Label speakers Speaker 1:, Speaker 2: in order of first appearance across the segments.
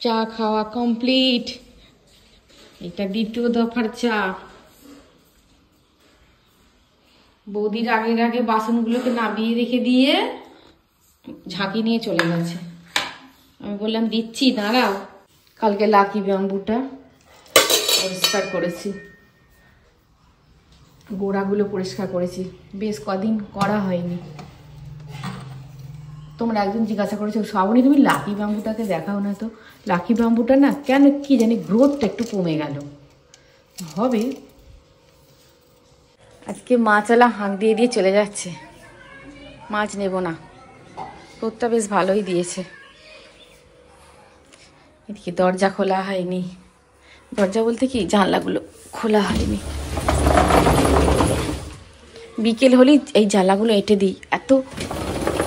Speaker 1: চা খাওয়া কমপ্লিট। এটা দ্বিতীয় দফার চা। বৌদির আগের আগে বাসনগুলোকে নামিয়ে রেখে দিয়ে ঝাঁকি নিয়ে চলে গেছে। আমি বললাম দিচ্ছি, দাঁড়াও। কালকে লাকি ব্যাম্বুটা পরিষ্কার করেছি, গোড়াগুলো পরিষ্কার করেছি, বেশ কদিন করা হয়নি। তোমরা একজন জিজ্ঞাসা করেছো, শ্রাবণী তুমি লাকি ব্যাম্বুটাকে দেখাও না তো। লাকি ব্যাম্বুটা না কেন কি জানি গ্রোথটা একটু কমে গেল, হবে। আজকে মাছওয়ালা হাঁক দিয়ে দিয়ে চলে যাচ্ছে, মাছ নেব না। রোদটা বেশ ভালোই দিয়েছে। এদিকে দরজা খোলা হয়নি, দরজা বলতে কি জানলাগুলো খোলা হয়নি। বিকেল হলেই এই জানলাগুলো এঁটে দিই, এত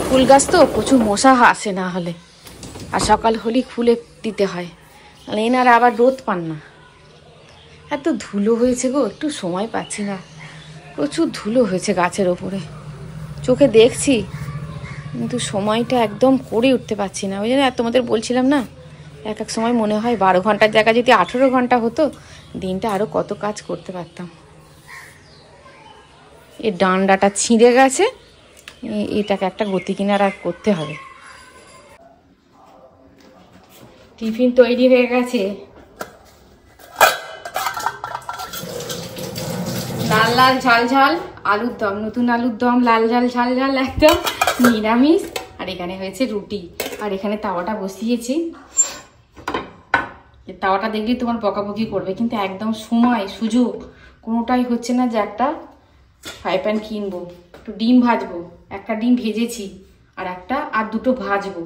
Speaker 1: ফুল গাছ তো প্রচুর মশা আসে না হলে, আর সকাল হলেই খুলে দিতে হয়, এনারা আবার রোদ পান না। এত ধুলো হয়েছে গো, একটু সময় পাচ্ছি না, প্রচুর ধুলো হয়েছে গাছের ওপরে, চোখে দেখছি কিন্তু সময়টা একদম করে উঠতে পারছি না। ওই জন্য তোমাদের বলছিলাম না, এক এক সময় মনে হয় 12 ঘন্টার জায়গায় যদি 18 ঘন্টা হতো, দিনটা আরও কত কাজ করতে পারতাম। এর ডান্ডাটা ছিঁড়ে গেছে, এটাকে একটা গতি কিনারা করতে হবে। টিফিন তৈরি হয়ে গেছে, লাল লাল ঝাল ঝাল আলুর দম, নতুন আলুর দম, লাল ঝাল ঝাল ঝাল একদম নিরামিষ। আর এখানে হয়েছে রুটি, আর এখানে তাওয়াটা বসিয়েছি। তাওয়াটা দেখলেই তোমার বকাবকি করবে, কিন্তু একদম সময় সুযোগ কোনোটাই হচ্ছে না যে একটা ফ্রাই প্যান কিনবো। একটু ডিম ভাজবো, একটা ডিম ভেজেছি, আর দুটো ভাজবো।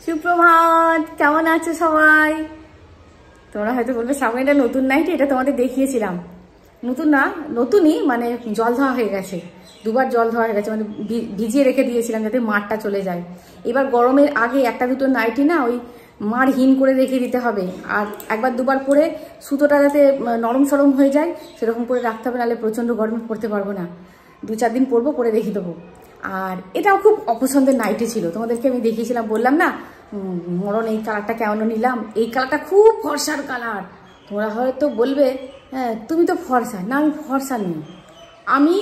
Speaker 1: সুপ্রভাত, কেমন আছো সবাই? তোমরা হয়তো বলবে সামনে এটা নতুন নাইটি, এটা তোমাদের দেখিয়েছিলাম। নতুন না, নতুনই, মানে জল ধোয়া হয়ে গেছে, দুবার জল ধোয়া হয়ে গেছে, মানে ভিজিয়ে রেখে দিয়েছিলাম যাতে মারটা চলে যায়। এবার গরমের আগে একটা দুটো নাইটি না ওই মার হিন করে রেখে দিতে হবে, আর একবার দুবার পরে সুতোটা যাতে নরম সরম হয়ে যায় সেরকম করে রাখতে হবে, নাহলে প্রচণ্ড গরমে পরতে পারবো না। 2-4 দিন পরবো, পরে রেখে দেবো। আর এটাও খুব অপছন্দের নাইটি ছিল, তোমাদেরকে আমি দেখিয়েছিলাম, বললাম না মরণ এই কালারটা কেমন নিলাম। এই কালারটা খুব ফর্সার কালার। তোমরা হয়তো বলবে হ্যাঁ তুমি তো ফর্সা, না আমি ফর্সা নই, আমি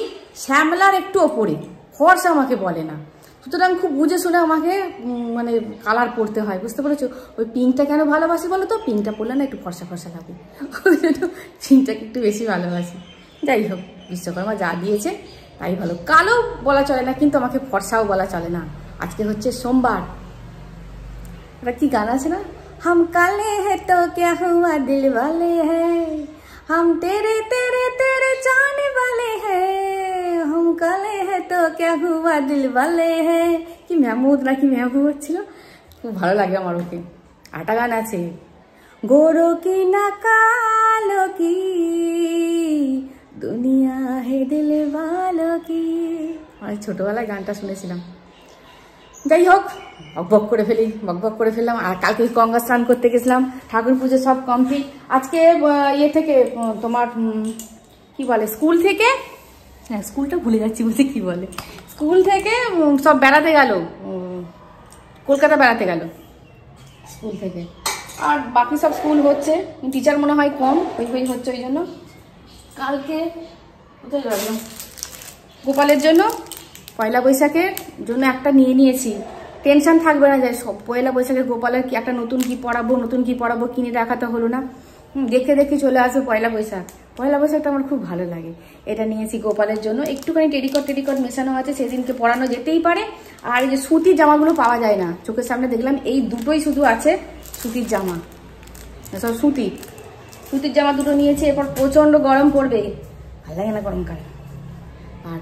Speaker 1: শ্যামলার একটু ওপরে, ফর্সা আমাকে বলে না। সুতরাং খুব বুঝে শুনে আমাকে মানে কালার পরতে হয়, বুঝতে পেরেছো? ওই পিঙ্কটা কেন ভালোবাসি বলো তো, পিঙ্কটা পরলে না একটু ফর্সা ফর্সা লাগে, ওই জন্য পিঙ্কটাকে একটু বেশি ভালোবাসি। যাই হোক, বিশ্বকর্মা যা দিয়েছে তাই ভালো। কালো বলা চলে না, কিন্তু আমাকে ফর্সাও বলা চলে না। আজকে হচ্ছে সোমবার। এটা কি গান আছে না, हम काले हैं तो क्या हुआ दिल वाले हैं, हम तेरे तेरे तेरे जाने वाले हैं, हम काले हैं तो क्या हुआ दिल वाले हैं। কি মেহমুদ নাকি মেহবুব ছিল, খুব ভালো লাগে আমার ওকে। আটা গান আছে, গোরো কি না কালো কি দুনিয়া হে দিল ভালো কি। আমি ছোটবেলায় গানটা শুনেছিলাম। যাই হোক, বকবক করে ফেললাম। আর কালকে গঙ্গা স্নান করতে গেছিলাম, ঠাকুর পুজো সব কমপ্লিট। আজকে ইয়ে থেকে তোমার কি বলে, স্কুল থেকে, হ্যাঁ স্কুলটা ভুলে যাচ্ছি বলতে, কি বলে, স্কুল থেকে সব বেড়াতে গেল, কলকাতা বেড়াতে গেল স্কুল থেকে। আর বাকি সব স্কুল হচ্ছে, টিচার মনে হয় কম, ওই হচ্ছে। ওই জন্য কালকে কোথায় গেল, গোপালের জন্য পয়লা বৈশাখের জন্য একটা নিয়ে নিয়েছি, টেনশন থাকবে না যে সব পয়লা বৈশাখে গোপালের একটা নতুন কি পড়াবো কিনে রাখা তো হলো না। দেখে চলে আসবো পয়লা বৈশাখ। পয়লা বৈশাখটা আমার খুব ভালো লাগে। এটা নিয়েছি গোপালের জন্য, একটুখানি টেরিকট মেশানো আছে, সেদিনকে পরানো যেতেই পারে। আর এই যে সুতির জামাগুলো পাওয়া যায় না, চোখের সামনে দেখলাম এই দুটোই শুধু আছে সুতির জামা, সব সুতির জামা দুটো নিয়েছি। এরপর প্রচণ্ড গরম পড়বে, ভালো লাগে না গরমকালে। আর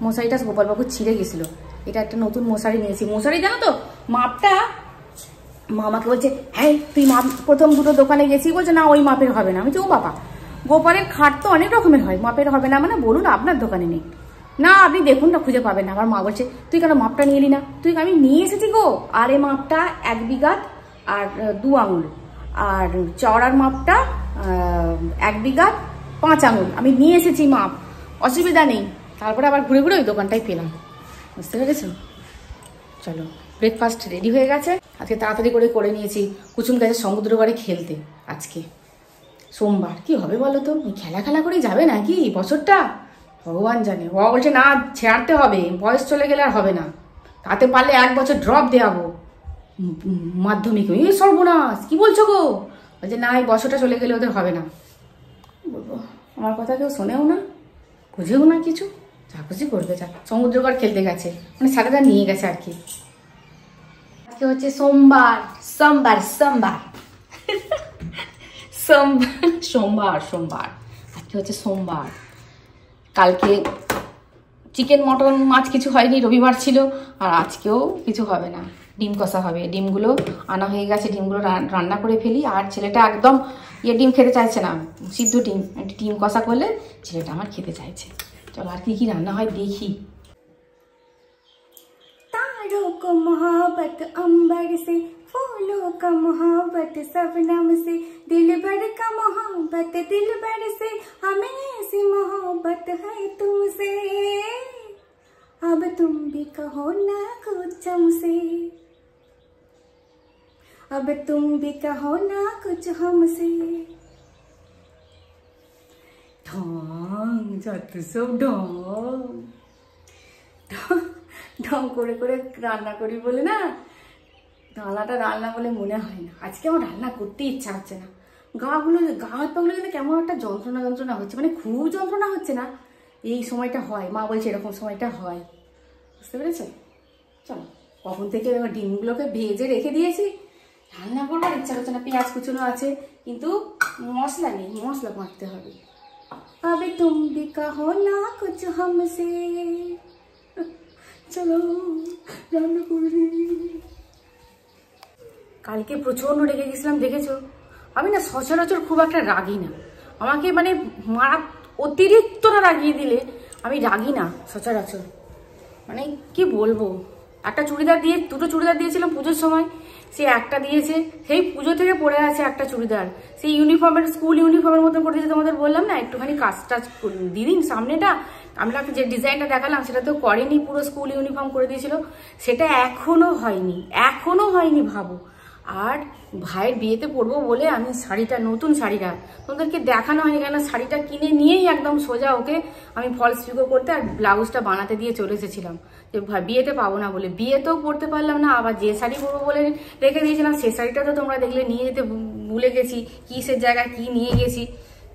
Speaker 1: মশারিটা গোপালবাবু ছিঁড়ে গেছিলো, এটা একটা নতুন মশারি নিয়েছি। মশারি জানো তো মাপটা, মা আমাকে বলছে হ্যাঁ তুই মাপ প্রথম দুটো দোকানে গেছি, বলছে না ওই মাপের হবে না। আমি তো ও বাবা, গোপালের খাট তো অনেক রকমের হয়, মাপের হবে না মানে বলুন আপনার দোকানে নেই না, আপনি দেখুন না খুঁজে পাবেন না। আমার মা বলছে তুই কেন মাপটা নিয়ে এলি না? আমি নিয়ে এসেছি গো, আর এই মাপটা 1 বিঘাত আর 2 আঙুল, আর চওড়ার মাপটা 1 বিঘাত 5 আঙুল আমি নিয়ে এসেছি মাপ, অসুবিধা নেই। তারপরে আবার ঘুরে ঘুরে ওই দোকানটাই পেলাম, বুঝতে পেরেছো? চলো ব্রেকফাস্ট রেডি হয়ে গেছে। আজকে তাড়াতাড়ি করে নিয়েছি, কুচুম গেছে সমুদ্র পাড়ে খেলতে। আজকে সোমবার, কি হবে বলো তো? খেলা করেই যাবে নাকি বছরটা, ভগবান জানে। ও বলছে না ছাড়তে হবে, বয়স চলে গেলে আর হবে না, তাতে পারলে 1 বছর ড্রপ দেওয়াবো মাধ্যমিক। সর্বনাশ, কি বলছো গো? বলছে না এই বছরটা চলে গেলে ওদের হবে না। বলবো আমার কথা কেউ শোনেও না, বুঝেও না কিছু, যা খুশি করবে যা। সমুদ্রকর খেলতে গেছে, মানে সারাটা নিয়ে গেছে আর কি। আজকে হচ্ছে সোমবার, আজকে হচ্ছে সোমবার। কালকে চিকেন মটন মাছ কিছু হয়নি, রবিবার ছিল, আর আজকেও কিছু হবে না। ডিম কষা হবে, ডিমগুলো আনা হয়ে গেছে, ডিমগুলো রান্না করে ফেলি। আর ছেলেটা একদম ডিম খেতে চাইছে না, সিদ্ধ ডিম কষা করলে ছেলেটা আমার খেতে চাইছে। চলো আর কি রান্না হয় দেখি। तारों को मोहब्बत अंबर से, फूलों का मोहब्बत शबनम से, दिल भर का मोहब्बत दिल भर से, हमें ऐसी मोहब्बत है तुमसे, अब तुम भी कहो ना कुछ हमसे, अब तुम भी कहो ना कुछ हमसे। ढोंग যত সব ঢং করে রান্না করি বলে না, ডালাটা রান্না বলে মনে হয় না। আজকে আমার রান্না করতে ইচ্ছা হচ্ছে না, গা হাত পাগুলো যেন কেমন একটা যন্ত্রণা হচ্ছে, মানে খুব যন্ত্রণা হচ্ছে না, এই সময়টা হয়, মা বলছে এরকম সময়টা হয়, বুঝতে পেরেছো? চলো কখন থেকে ডিমগুলোকে ভেজে রেখে দিয়েছি, রান্না করবার ইচ্ছা হচ্ছে না। পেঁয়াজ কুচুনো আছে কিন্তু মশলা নেই, মশলা বাঁটতে হবে। আবে তুম ভি কাহো না কুছ হামসে, চলো রান্না করি। কালকে প্রচন্ড রেগে গেছিলাম, দেখেছো? আমি না সচরাচর খুব একটা রাগি না, আমাকে মানে অতিরিক্তটা রাগিয়ে দিলে আমি রাগি না সচরাচর। মানে কি বলবো, একটা চুড়িদার দিয়ে, 2টো চুড়িদার দিয়েছিলাম পুজোর সময়, সে একটা দিয়েছে, সেই পুজো থেকে পরে আছে একটা চুড়িদার, সেই ইউনিফর্মের স্কুল ইউনিফর্মের মতন করে দিয়েছে। তোমাদের বললাম না একটুখানি কাজ টাজ দিদিন সামনেটা, আমরা যে ডিজাইনটা দেখালাম সেটা তো করেনি, পুরো স্কুল ইউনিফর্ম করে দিয়েছিল, সেটা এখনো হয়নি ভাবো। আর ভাইয়ের বিয়েতে পরবো বলে আমি শাড়িটা, নতুন শাড়িটা তোমাদেরকে দেখানো হয়নি, কেন শাড়িটা কিনে নিয়েই একদম সোজা ওকে আমি ফলস পিকো করতে আর ব্লাউজটা বানাতে দিয়ে চলে এসেছিলাম, যে বিয়েতে পাবো না বলে। বিয়েতেও পরতে পারলাম না, আবার যে শাড়ি পরবো বলে রেখে দিয়েছিলাম সে শাড়িটা তো তোমরা দেখলে নিয়ে যেতে ভুলে গেছি, কিসের জায়গায় কি নিয়ে গেছি।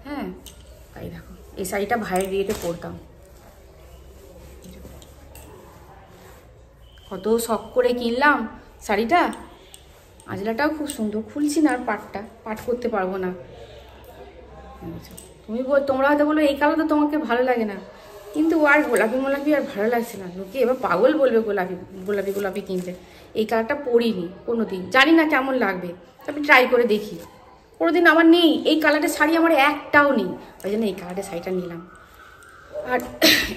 Speaker 1: হ্যাঁ তাই দেখো, এই শাড়িটা ভাইয়ের বিয়েতে পরতাম, কত শখ করে কিনলাম শাড়িটা। আজলাটাও খুব সুন্দর, খুলছি না আর পাট করতে পারবো না। তোমরা হয়তো বলো এই কালার তো তোমাকে ভালো লাগে না, কিন্তু আর গোলাপি আর ভালো লাগছে না, লোকে এবার পাগল বলবে গোলাপি কিনতে। এই কালারটা পরিনি কোনোদিন, জানি না কেমন লাগবে, তবে ট্রাই করে দেখি। কোনোদিন আমার নেই এই কালারের শাড়ি, আমার একটাও নেই, ওই জন্য এই কালারের শাড়িটা নিলাম। আর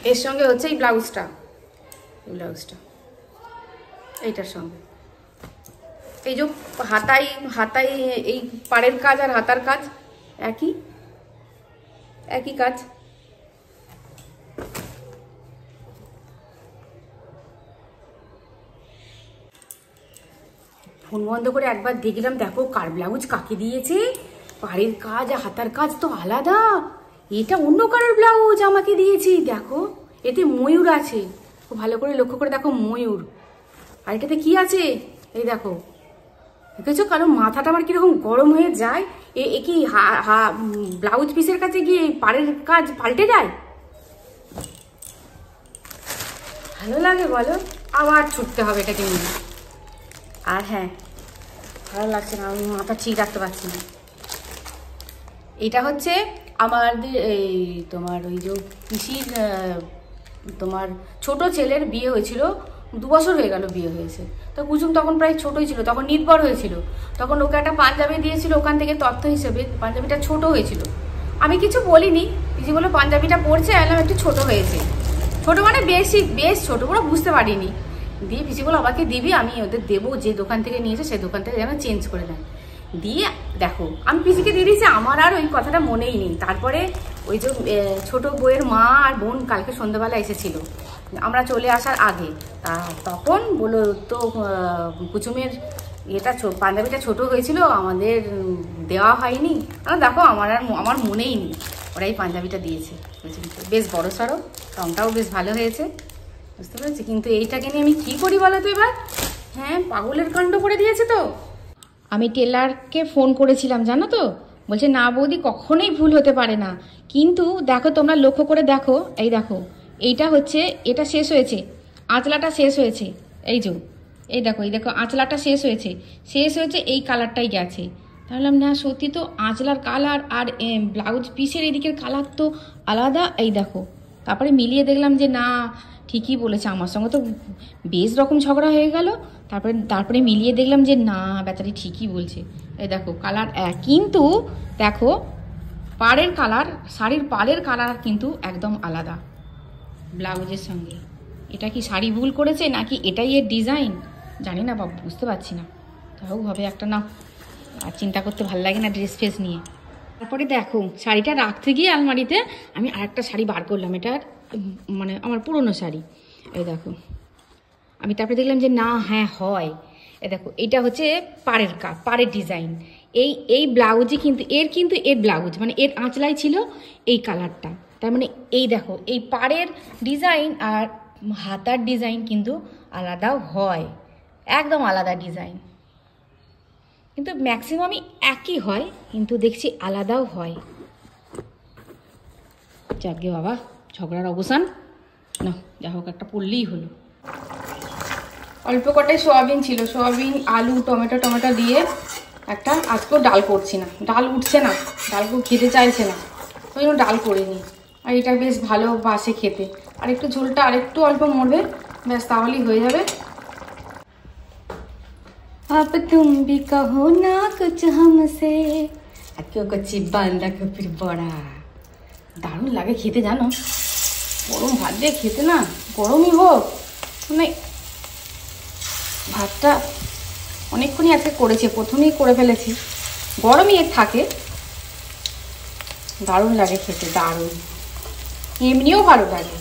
Speaker 1: এর সঙ্গে হচ্ছে এই ব্লাউজটা এইটার সঙ্গে এই যে হাতায় এই পাড়ের কাজ আর হাতার কাজ একই কাজ। ফোন বন্ধ করে একবার দেখলাম, দেখো কার ব্লাউজ কাকে দিয়েছে, পাড়ের কাজ আর হাতার কাজ তো আলাদা, এটা অন্য কারোর ব্লাউজ আমাকে দিয়েছি। দেখো এতে ময়ূর আছে, খুব ভালো করে লক্ষ্য করে দেখো ময়ূর। আর এটাতে কি আছে এই দেখো, দেখেছো? কারণ মাথাটা আমার কিরকম গরম হয়ে যায়। এ কি ব্লাউজ পিসের কাছে গিয়ে পাড়ের কাজ পাল্টে যায়? ভালো লাগে বলো? আবার ছুটতে হবে এটাকে নিয়ে। আর হ্যাঁ, ভালো লাগছে না, আমি মাথা ঠিক রাখতে পারছি না। এটা হচ্ছে আমাদের এই তোমার ওই যে পিসির তোমার ছোট ছেলের বিয়ে হয়েছিল, 2 বছর হয়ে গেল বিয়ে হয়েছে। তো কুসুম তখন প্রায় ছোটই ছিল, তখন নির্ভর হয়েছিল। তখন ওকে একটা পাঞ্জাবি দিয়েছিল ওখান থেকে তথ্য হিসেবে, পাঞ্জাবিটা ছোট হয়েছিল। আমি কিছু বলিনি, পিসি বললো পাঞ্জাবিটা পরছে, এলাম একটু ছোট হয়েছে। ছোট মানে বেশ ছোট, পুরো বুঝতে পারিনি। দিয়ে পিসি বললো আমাকে দিবি, আমি ওদের দেবো, যে দোকান থেকে নিয়েছে সেই দোকান থেকে যেন চেঞ্জ করে দেয়। দিয়ে দেখো আমি পিসিকে দিয়ে দিয়েছি, আমার আর ওই কথাটা মনেই নেই। তারপরে ওই যে ছোট বউয়ের মা আর বোন কালকে সন্ধ্যাবেলা এসেছিল আমরা চলে আসার আগে। তখন বললো তো কুচুমের এটা পাঞ্জাবিটা ছোট হয়েছিল, আমাদের দেওয়া হয়নি। দেখো আমার মনেই নেই, ওরা এই পাঞ্জাবিটা দিয়েছে। বেশ বড় সড়ো, রঙটাও বেশ ভালো হয়েছে, বুঝতে পেরেছি। কিন্তু এইটাকে নিয়ে আমি কী করি বলো তো এবার? হ্যাঁ, পাগলের কাণ্ড করে দিয়েছে তো। আমি টেলারকে ফোন করেছিলাম জানো তো, বলছে না বৌদি কখনোই ভুল হতে পারে না। কিন্তু দেখো তোমরা লক্ষ্য করে দেখো, এই দেখো এইটা হচ্ছে, এটা শেষ হয়েছে, আঁচলাটা শেষ হয়েছে, এই দেখো আঁচলাটা শেষ হয়েছে, এই কালারটাই গেছে। তাহলে না সত্যি তো আঁচলার কালার আর ব্লাউজ পিসের এদিকের কালার তো আলাদা। এই দেখো, তারপরে মিলিয়ে দেখলাম যে না ঠিকই বলেছে, আমার সঙ্গে তো বেশ রকম ঝগড়া হয়ে গেল। তারপরে মিলিয়ে দেখলাম যে না বেচারি ঠিকই বলছে। এই দেখো কালার এক, কিন্তু দেখো পাড়ের কালার, শাড়ির পাড়ের কালার কিন্তু একদম আলাদা ব্লাউজের সঙ্গে। এটা কি শাড়ি ভুল করেছে নাকি এটাই এর ডিজাইন জানি না বাবু, বুঝতে পারছি না। তাও হবে একটা, না আর চিন্তা করতে ভালো লাগে না ড্রেস ফ্রেস নিয়ে। তারপরে দেখো শাড়িটা রাখতে গিয়ে আলমারিতে আমি আরেকটা শাড়ি বার করলাম, এটা মানে আমার পুরনো শাড়ি। এই দেখো আমি তারপরে দেখলাম যে না হ্যাঁ হয়। এ দেখো এটা হচ্ছে পাড়ের ডিজাইন। এই ব্লাউজই কিন্তু এর ব্লাউজ মানে এর আঁচলাই ছিল এই কালারটা। তার মানে এই দেখো এই পাড়ের ডিজাইন আর হাতার ডিজাইন কিন্তু আলাদাও হয়, একদম আলাদা ডিজাইন। কিন্তু ম্যাক্সিমামই একই হয়, কিন্তু দেখছি আলাদাও হয়। যাকে বাবা ঝগড়ার অবসান, না যা হোক একটা পড়লেই হলো। অল্প কটাই সোয়াবিন ছিল, সোয়াবিন আলু টমেটো দিয়ে একটা, আজকেও ডাল করছি না, ডাল উঠছে না, ডালকেও খেতে চাইছে না, ওই জন্য ডাল করিনি। আর এটা বেশ ভালো বাসে খেতে, আর একটু ঝোলটা আরেকটু অল্প মরবে, ব্যাস তাহলেই হয়ে যাবে। अब तुम भी कहो ना कुछ हमसे, क्यों कच्ची बांधा को फिर बड़ा। দারুণ লাগে খেতে জানো, গরম ভাত দিয়ে খেতে, না গরমই হোক মানে ভাতটা অনেকক্ষণই আজকে করেছি, প্রথমেই করে ফেলেছি, গরমই এর থাকে, দারুণ লাগে খেতে, দারুণ। এমনিও ভালো লাগে,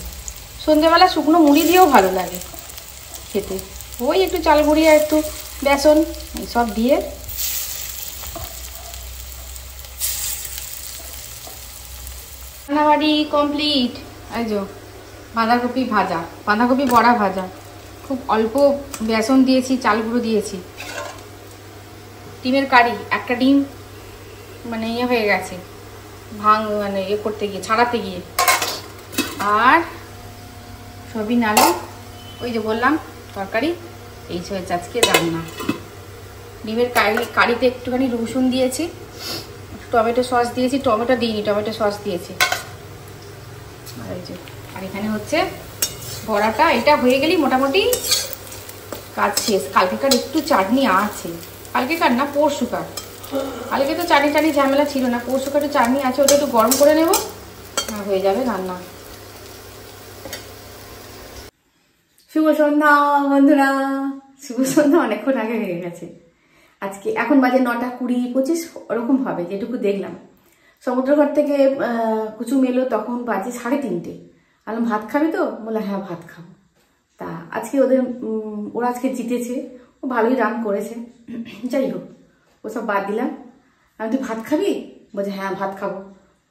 Speaker 1: সন্ধ্যেবেলা শুকনো মুড়ি দিয়েও ভালো লাগে খেতে। ওই একটু চাল গুঁড়ি আর একটু বেসন সব দিয়ে। রান্নাবাড়ি কমপ্লিট। এই যে বাঁধাকপি ভাজা, বাঁধাকপি বড়া ভাজা, খুব অল্প বেসন দিয়েছি, চাল গুঁড়ো দিয়েছি। ডিমের কারি, একটা ডিম মানে ইয়ে হয়ে গেছে মানে ইয়ে করতে গিয়ে, ছাড়াতে গিয়ে। আর সয়াবিন আলু, ওই যে বললাম তরকারি, এই হয়েছে আজকে রান্না। ডিমের কারিতে একটুখানি রসুন দিয়েছি, টমেটো সস দিয়েছি, টমেটো দিইনি, টমেটো সস দিয়েছি। আর এই যে, আর এখানে হচ্ছে বড়াটা, এটা হয়ে গেলেই মোটামুটি কাজ শেষ। কালকেকার একটু চাটনি আছে, কালকেকার না পরশুকার, কালকে তো চাটনি ঝামেলা ছিল না, পরশুকার একটু চাটনি আছে, ওটা একটু গরম করে নেব, হয়ে যাবে রান্না। শুভ সন্ধ্যা বন্ধুরা, শুভ সন্ধ্যা অনেকক্ষণ আগে হয়ে গেছে। আজকে এখন বাজে 9টা 20-25 ওরকম হবে, যেটুকু দেখলাম। সমুদ্রঘাট থেকে কুচুম এলো, তখন বাজে 3:30। আলাম ভাত খাবি তো? বলে হ্যাঁ ভাত খাবো। তা আজকে ওরা আজকে জিতেছে, ও ভালোই রান করেছে, যাই হোক ওসব বাদ দিলাম। আমি তুই ভাত খাবি? বলছে হ্যাঁ ভাত খাবো।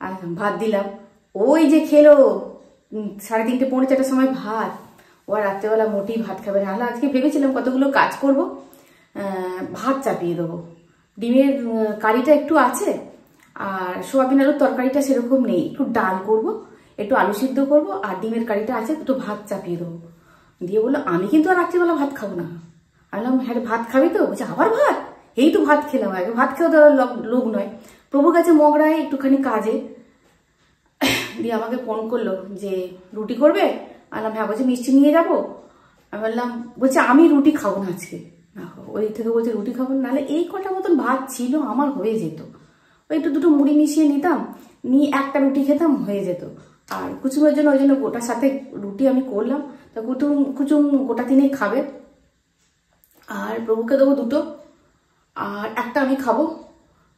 Speaker 1: আর ভাত দিলাম, ওই যে খেলো 3:30 পৌনে 4টার সময় ভাত। ও আর রাত্রেবেলা মোটেই ভাত খাবে না। আজকে ভেবেছিলাম কতগুলো কাজ করব, ভাত চাপিয়ে দেবো। ডিমের কারিটা একটু আছে, আর সোয়াবিন আলুর তরকারিটা সেরকম নেই, একটু ডাল করব, একটু আলু সিদ্ধ করব, আর ডিমের কারিটা আছে, একটু ভাত চাপিয়ে দেবো। দিয়ে বললো আমি কিন্তু আর রাত্রিবেলা ভাত খাবো না। আমি বললাম হ্যাঁ ভাত খাবি তো? বলছে আবার ভাত? এই তো ভাত খেলাম, আগে ভাত খেয়েও তো লোক নয়। প্রভু গেছে মগরায় একটুখানি কাজে, দিয়ে আমাকে ফোন করলো যে রুটি করবে। আলাম হ্যাঁ। বলছে মিষ্টি নিয়ে যাবো। আমি বললাম, বলছে আমি রুটি খাবো না আজকে। ওই থেকে বলছে রুটি খাবো না, নাহলে এই কটা মতন ভাত ছিল আমার হয়ে যেত, ওই একটু দুটো মুড়ি মিশিয়ে নিতাম, নিয়ে একটা রুটি খেতাম, হয়ে যেত। আর কুচুমের জন্য ওই জন্য গোটার সাথে রুটি আমি করলাম। তা কুচুম গোটা তিনেই খাবে, আর প্রভুকে দেবো দুটো, আর একটা আমি খাবো।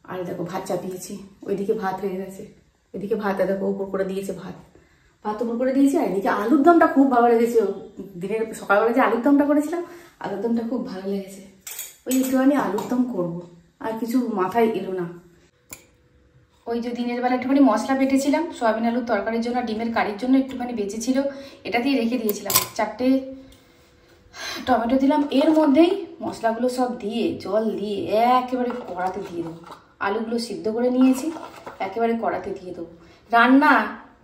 Speaker 1: আর দেখো ভাত চাপিয়েছি, ওইদিকে ভাত হয়ে গেছে, এদিকে ভাত দেখো উপর করে দিয়েছে, ভাত উপর করে দিয়েছে। আর এদিকে আলুর দমটা খুব ভালো লেগেছে, দিনের সকালবেলা যে আলুর দমটা করেছিলাম, আলুর দমটা খুব ভালো লেগেছে। ওই একটুখানি আলুর দম করবো, আর কিছু মাথায় এলো না। ওই যে দিনের বেলা একটুখানি মশলা বেটেছিলাম সয়াবিন আলুর তরকারির জন্য, ডিমের কারির জন্য একটুখানি বেঁচেছিল, এটা দিয়ে রেখে দিয়েছিলাম। 4টে টমেটো দিলাম, এর মধ্যেই মশলাগুলো সব দিয়ে জল দিয়ে একেবারে কড়াতে দিয়ে দেবো। আলুগুলো সিদ্ধ করে নিয়েছি, একেবারে কড়াতে দিয়ে দেবো। রান্না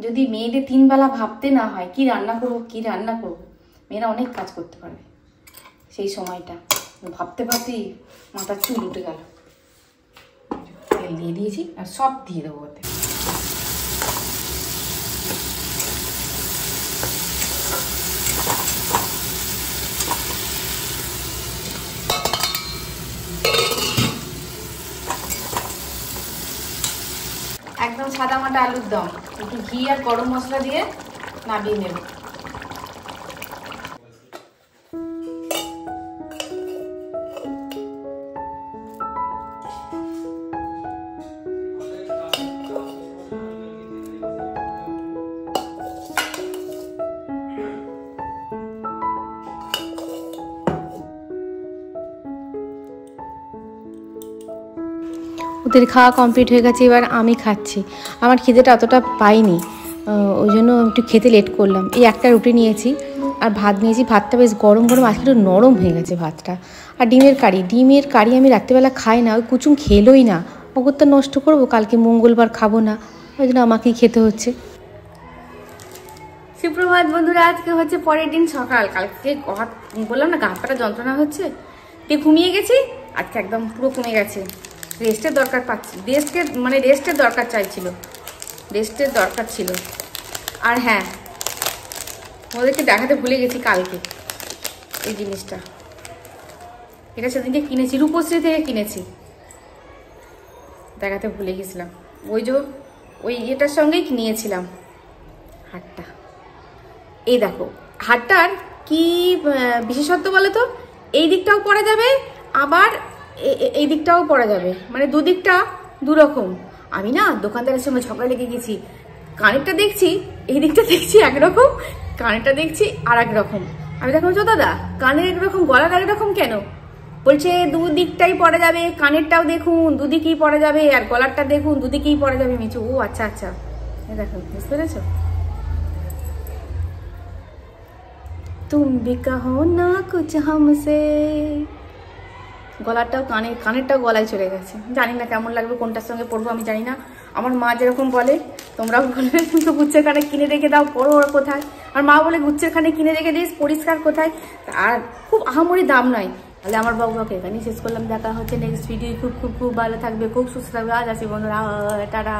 Speaker 1: যদি মেয়েদের 3 বেলা ভাবতে না হয় কি রান্না করবো কি রান্না করবো, মেয়েরা অনেক কাজ করতে পারবে। সেই সময়টা ভাবতে ভাবতেই মাথার চুল উঠে গেল। তেল দিয়ে দিয়েছি, আর সব দিয়ে দেবো ওতে। একদম সাদা মাটা আলুর দম, একটু ঘি আর গরম মশলা দিয়ে নামিয়ে নেব। ওদের খাওয়া কমপ্লিট হয়ে গেছে, এবার আমি খাচ্ছি। আমার খিদেটা অতটা পাইনি, ওই জন্য একটু খেতে লেট করলাম। এই একটা রুটি নিয়েছি আর ভাত নিয়েছি, ভাতটা বেশ গরম গরম, আজকে একটু নরম হয়ে গেছে ভাতটা। আর ডিমের কারি আমি রাত্রিবেলা খাই না, ওই কুচুম খেলোই না, অগত্যা নষ্ট করবো, কালকে মঙ্গলবার খাবো না, ওই জন্য আমাকেই খেতে হচ্ছে। সুপ্রভাত বন্ধুরা, আজকে হচ্ছে পরের দিন সকাল। কালকে বললাম না গা হাতটা যন্ত্রণা হচ্ছে, দিয়ে ঘুমিয়ে গেছি, আজকে একদম পুরো কমে গেছে। রেস্টের দরকার পাচ্ছি, রেস্টের দরকার চাইছিল, রেস্টের দরকার ছিল। আর হ্যাঁ, ওদেরকে দেখাতে ভুলে গেছি কালকে এই জিনিসটা, এটা সেদিনকে কিনেছি, রূপশ্রী থেকে কিনেছি, দেখাতে ভুলে গেছিলাম। ওই এটার সঙ্গেই নিয়েছিলাম হারটা। এই দেখো হারটার কি বিশেষত্ব বলে তো, এই দিকটাও পরা যাবে, আবার এই দিকটাও পরা যাবে, মানে দুদিকটা দুরকম। আমি না দোকানদারের সঙ্গে ঝগড়া লেগে গেছি, কানেরটা দেখছি এই দিকটা দেখছি একরকম, কানেরটা দেখছি আর একরকম। আমি দেখলাম তো দাদা কানের একরকম গলার একরকম কেন? বলছে দুদিকটাই পরা যাবে, কানেরটাও দেখুন দুদিকেই পরা যাবে, আর গলারটা দেখুন দুদিকেই পরা যাবে। মিচু ও আচ্ছা আচ্ছা, দেখো বুঝতে পেরেছো? তুম ভি কহো না কুছ হামসে, গলাটাও কানেরটাও গলায় চলে গেছে। জানি না কেমন লাগবে, কোনটার সঙ্গে পরবো আমি জানি না। আমার মা যেরকম বলে তোমরাও বলবে কিন্তু গুচ্ছের খানে কিনে রেখে দাও, পরো ওর কোথায়। আর মা বলে গুচ্ছের খানে কিনে রেখে দিস, পরিষ্কার কোথায়। আর খুব আহামরি দাম নয়। তাহলে আমার বাবুকে এখানেই শেষ করলাম, দেখা হচ্ছে নেক্সট ভিডিও। খুব খুব খুব ভালো থাকবে, খুব সুস্থ থাকবে। আজ আসি বন্ধুরা, টাটা।